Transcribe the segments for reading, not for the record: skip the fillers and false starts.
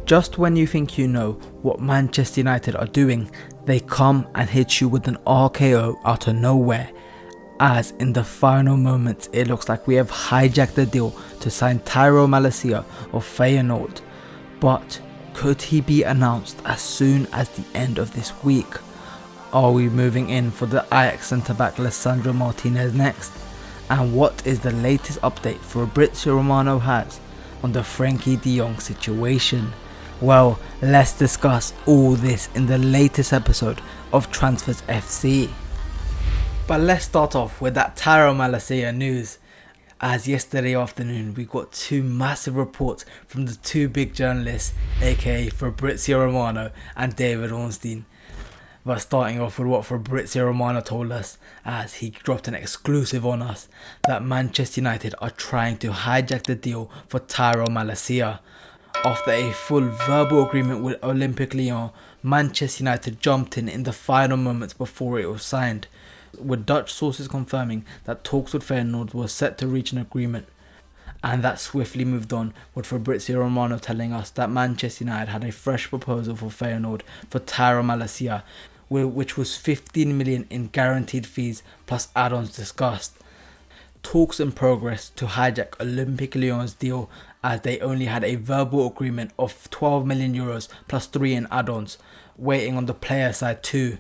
Just when you think you know what Manchester United are doing, they come and hit you with an RKO out of nowhere. As in the final moments, it looks like we have hijacked the deal to sign Tyrell Malacia of Feyenoord. But could he be announced as soon as the end of this week? Are we moving in for the Ajax centre-back Lisandro Martinez next? And what is the latest update Fabrizio Romano has on the Frenkie De Jong situation? Well, let's discuss all this in the latest episode of Transfers FC. But let's start off with that Tyrell Malacia news, as yesterday afternoon we got two massive reports from the two big journalists, aka Fabrizio Romano and David Ornstein. But starting off with what Fabrizio Romano told us, as he dropped an exclusive on us, that Manchester United are trying to hijack the deal for Tyrell Malacia. After a full verbal agreement with Olympique Lyon, Manchester United jumped in the final moments before it was signed, with Dutch sources confirming that talks with Feyenoord were set to reach an agreement. And that swiftly moved on, with Fabrizio Romano telling us that Manchester United had a fresh proposal for Feyenoord for Tyrell Malacia, which was 15 million in guaranteed fees plus add-ons discussed. Talks in progress to hijack Olympique Lyon's deal, as they only had a verbal agreement of 12 million euros plus 3 in add-ons, waiting on the player side too.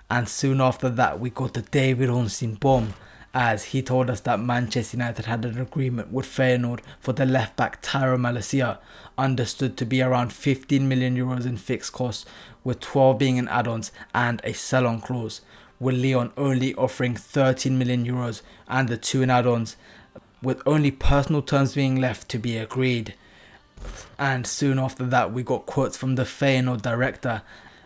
And soon after that we got the David Ornstein bomb, as he told us that Manchester United had an agreement with Feyenoord for the left back Tyrell Malacia, understood to be around 15 million euros in fixed costs, with 12 being in add-ons and a sell-on clause, with Lyon only offering 13 million euros and the 2 in add-ons, with only personal terms being left to be agreed. And soon after that we got quotes from the Feyenoord director,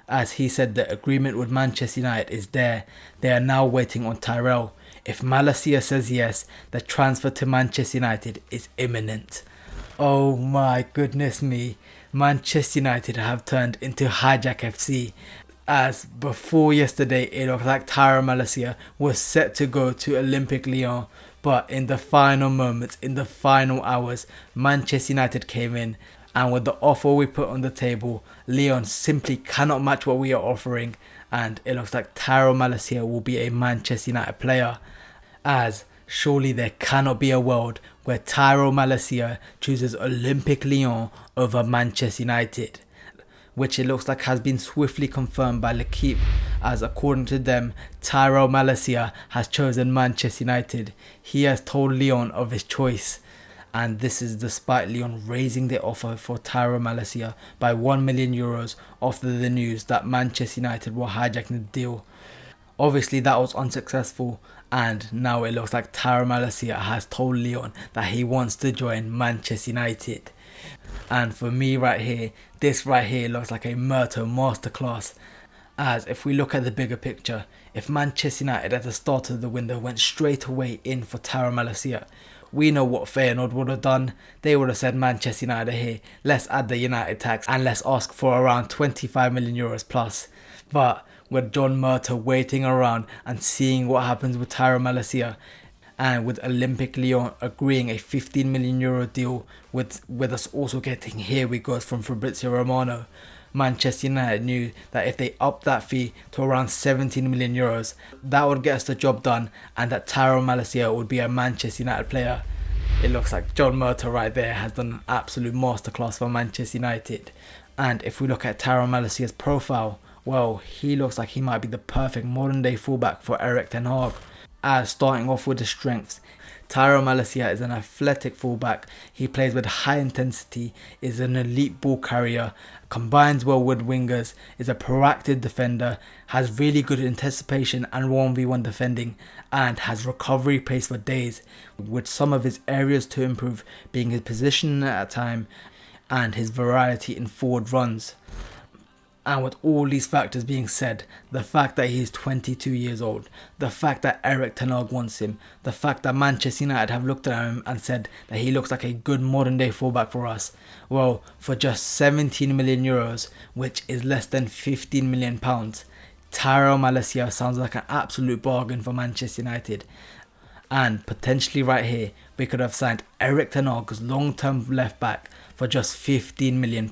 as he said the agreement with Manchester United is there, they are now waiting on Tyrell. If Malacia says yes, the transfer to Manchester United is imminent. Oh my goodness me, Manchester United have turned into Hijack FC, as before yesterday it looked like Tyrell Malacia was set to go to Olympique Lyon, but in the final moments, in the final hours, Manchester United came in, and with the offer we put on the table, Lyon simply cannot match what we are offering, and it looks like Tyrell Malacia will be a Manchester United player, as surely there cannot be a world where Tyrell Malacia chooses Olympique Lyon over Manchester United, which it looks like has been swiftly confirmed by L'Equipe, as according to them, Tyrell Malacia has chosen Manchester United. He has told Lyon of his choice, and this is despite Lyon raising their offer for Tyrell Malacia by 1 million euros after the news that Manchester United were hijacking the deal. Obviously that was unsuccessful, and now it looks like Tyrell Malacia has told Lyon that he wants to join Manchester United. And for me right here, this right here looks like a Murto masterclass, as if we look at the bigger picture, if Manchester United at the start of the window went straight away in for Tyrell Malacia, we know what Feyenoord would have done. They would have said, Manchester United are here, let's add the United tax and let's ask for around 25 million euros plus. But with John Murto waiting around and seeing what happens with Tyrell Malacia, and with Olympique Lyon agreeing a 15 million euro deal, with us also getting here we go from Fabrizio Romano, Manchester United knew that if they upped that fee to around 17 million euros, that would get us the job done, and that Tyrell Malacia would be a Manchester United player. It looks like John Murto right there has done an absolute masterclass for Manchester United. And if we look at Tyrell Malacia's profile, well, he looks like he might be the perfect modern day fullback for Ten Hag. As starting off with the strengths, Tyrell Malacia is an athletic fullback. He plays with high intensity, is an elite ball carrier, combines well with wingers, is a proactive defender, has really good anticipation and 1v1 defending, and has recovery pace for days, with some of his areas to improve being his position at a time and his variety in forward runs. And with all these factors being said, the fact that he is 22 years old, the fact that Ten Hag wants him, the fact that Manchester United have looked at him and said that he looks like a good modern day fullback for us, well, for just 17 million euros, which is less than 15 million pounds, Tyrell Malacia sounds like an absolute bargain for Manchester United. And potentially right here, we could have signed Erik Ten Hag's long-term left back for just £15 million.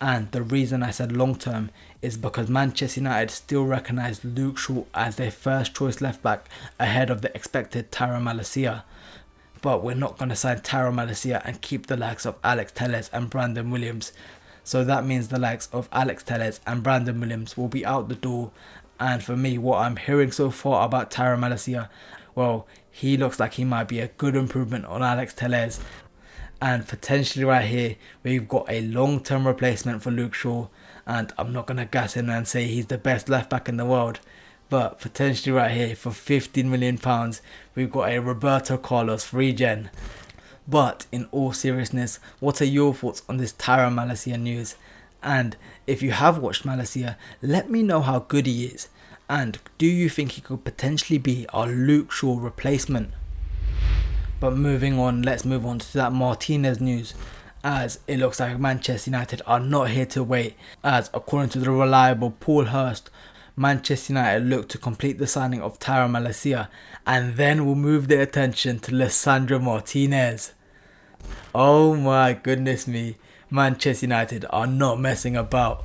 And the reason I said long-term is because Manchester United still recognise Luke Shaw as their first choice left back ahead of the expected Tyrell Malacia. But we're not going to sign Tyrell Malacia and keep the likes of Alex Telles and Brandon Williams. So that means the likes of Alex Telles and Brandon Williams will be out the door. And for me, what I'm hearing so far about Tyrell Malacia, well, he looks like he might be a good improvement on Alex Telles. And potentially right here, we've got a long-term replacement for Luke Shaw. And I'm not going to gas him and say he's the best left back in the world. But potentially right here, for £15 million, we've got a Roberto Carlos regen. But in all seriousness, what are your thoughts on this Tyrell Malacia news? And if you have watched Malacia, let me know how good he is. And do you think he could potentially be our Luke Shaw replacement? But moving on, let's move on to that Martinez news, as it looks like Manchester United are not here to wait, as according to the reliable Paul Hurst, Manchester United look to complete the signing of Tyrell Malacia and then will move their attention to Lisandro Martinez. Oh my goodness me, Manchester United are not messing about,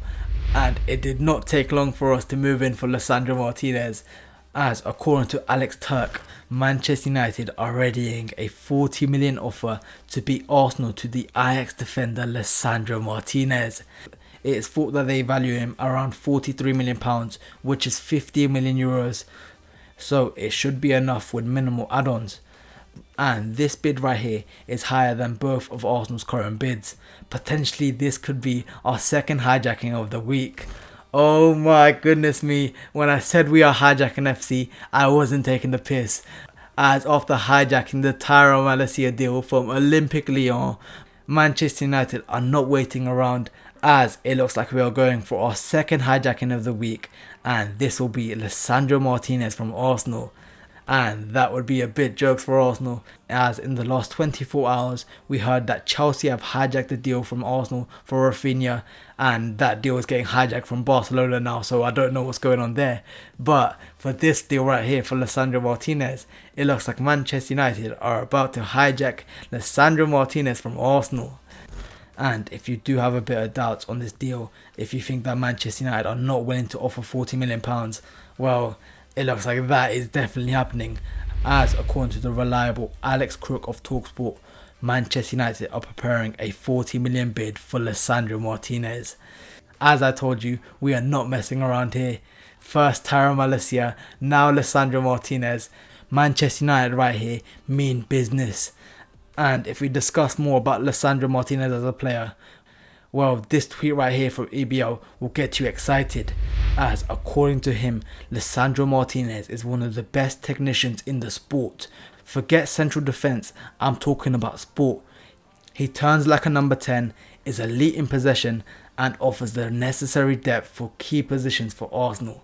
and it did not take long for us to move in for Lisandro Martinez, as according to Alex Turk, Manchester United are readying a £40 million offer to beat Arsenal to the Ajax defender Lisandro Martinez. It is thought that they value him around £43 million, which is €50 million, so it should be enough with minimal add-ons. And this bid right here is higher than both of Arsenal's current bids. Potentially this could be our second hijacking of the week. Oh my goodness me, when I said we are hijacking FC, I wasn't taking the piss. As after hijacking the Tyrell Malacia deal from Olympique Lyon, Manchester United are not waiting around, as it looks like we are going for our second hijacking of the week, and this will be Lisandro Martinez from Arsenal. And that would be a bit jokes for Arsenal, as in the last 24 hours we heard that Chelsea have hijacked the deal from Arsenal for Rafinha, and that deal is getting hijacked from Barcelona now, so I don't know what's going on there. But for this deal right here for Lisandro Martinez, it looks like Manchester United are about to hijack Lisandro Martinez from Arsenal. And if you do have a bit of doubts on this deal, if you think that Manchester United are not willing to offer £40 million, well, it looks like that is definitely happening, as according to the reliable Alex Crook of TalkSport, Manchester United are preparing a £40 million bid for Lisandro Martinez. As I told you, we are not messing around here. First Tyrell Malacia, now Lisandro Martinez. Manchester United right here mean business. And if we discuss more about Lisandro Martinez as a player, well, this tweet right here from EBL will get you excited, as according to him, Lisandro Martinez is one of the best technicians in the sport. Forget central defence, I'm talking about sport. He turns like a number 10, is elite in possession, and offers the necessary depth for key positions for Arsenal.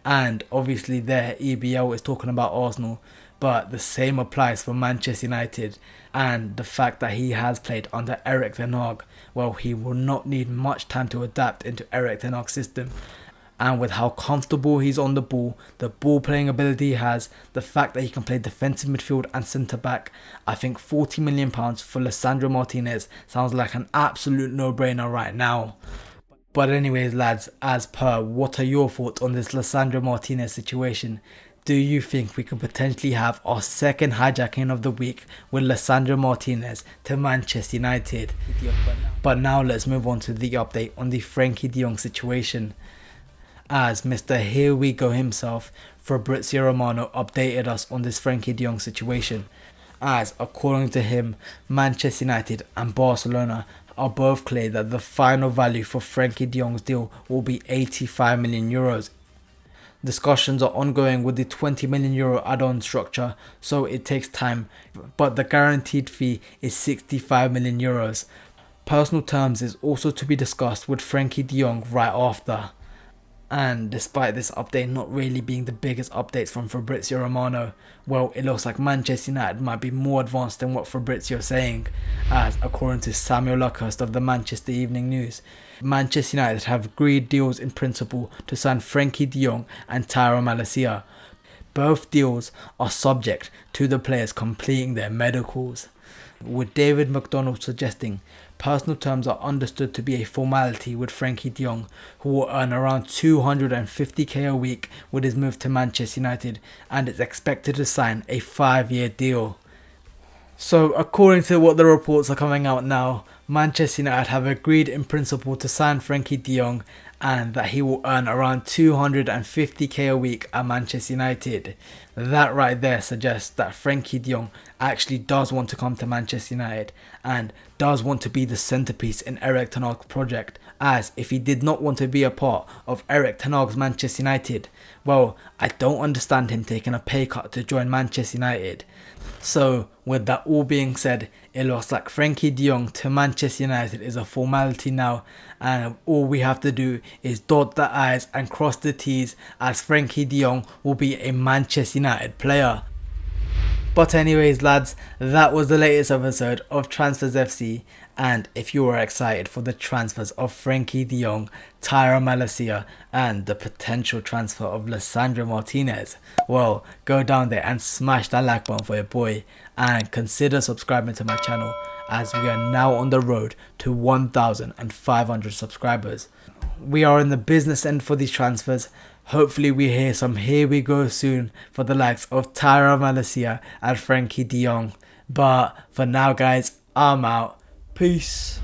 And obviously there, EBL is talking about Arsenal, but the same applies for Manchester United, and the fact that he has played under Erik Ten Hag, well, he will not need much time to adapt into Erik Ten Hag's system. And with how comfortable he's on the ball playing ability he has, the fact that he can play defensive midfield and centre back, I think £40 million for Lisandro Martinez sounds like an absolute no-brainer right now. But anyways lads, as per, what are your thoughts on this Lisandro Martinez situation? Do you think we could potentially have our second hijacking of the week with Lisandro Martinez to Manchester United? But now let's move on to the update on the Frenkie De Jong situation, as Mr. Here We Go himself, Fabrizio Romano, updated us on this Frenkie De Jong situation, as according to him, Manchester United and Barcelona are both clear that the final value for Frenkie De Jong's deal will be €85 million. Discussions are ongoing with the €20 million add-on structure, so it takes time, but the guaranteed fee is €65 million. Personal terms is also to be discussed with Frenkie De Jong right after. And despite this update not really being the biggest updates from Fabrizio Romano, well, it looks like Manchester United might be more advanced than what Fabrizio is saying, as according to Samuel Luckhurst of the Manchester Evening News, Manchester United have agreed deals in principle to sign Frenkie De Jong and Tyrell Malacia. Both deals are subject to the players completing their medicals, with David McDonald suggesting personal terms are understood to be a formality with Frenkie De Jong, who will earn around 250k a week with his move to Manchester United and is expected to sign a 5-year deal. So according to what the reports are coming out now, Manchester United have agreed in principle to sign Frenkie De Jong and that he will earn around 250k a week at Manchester United. That right there suggests that Frenkie De Jong actually does want to come to Manchester United and does want to be the centrepiece in Erik Ten Hag's project, as if he did not want to be a part of Erik Ten Hag's Manchester United, well, I don't understand him taking a pay cut to join Manchester United. So with that all being said, it looks like Frenkie De Jong to Manchester United is a formality now, and all we have to do is dot the I's and cross the T's, as Frenkie De Jong will be a Manchester United player. But anyways lads, that was the latest episode of Transfers FC, and if you are excited for the transfers of Frenkie De Jong, Tyrell Malacia and the potential transfer of Lisandro Martinez, well, go down there and smash that like button for your boy, and consider subscribing to my channel, as we are now on the road to 1,500 subscribers. We are in the business end for these transfers. Hopefully we hear some "here we go" soon for the likes of Tyrell Malacia and Frenkie De Jong. But for now guys, I'm out. Peace.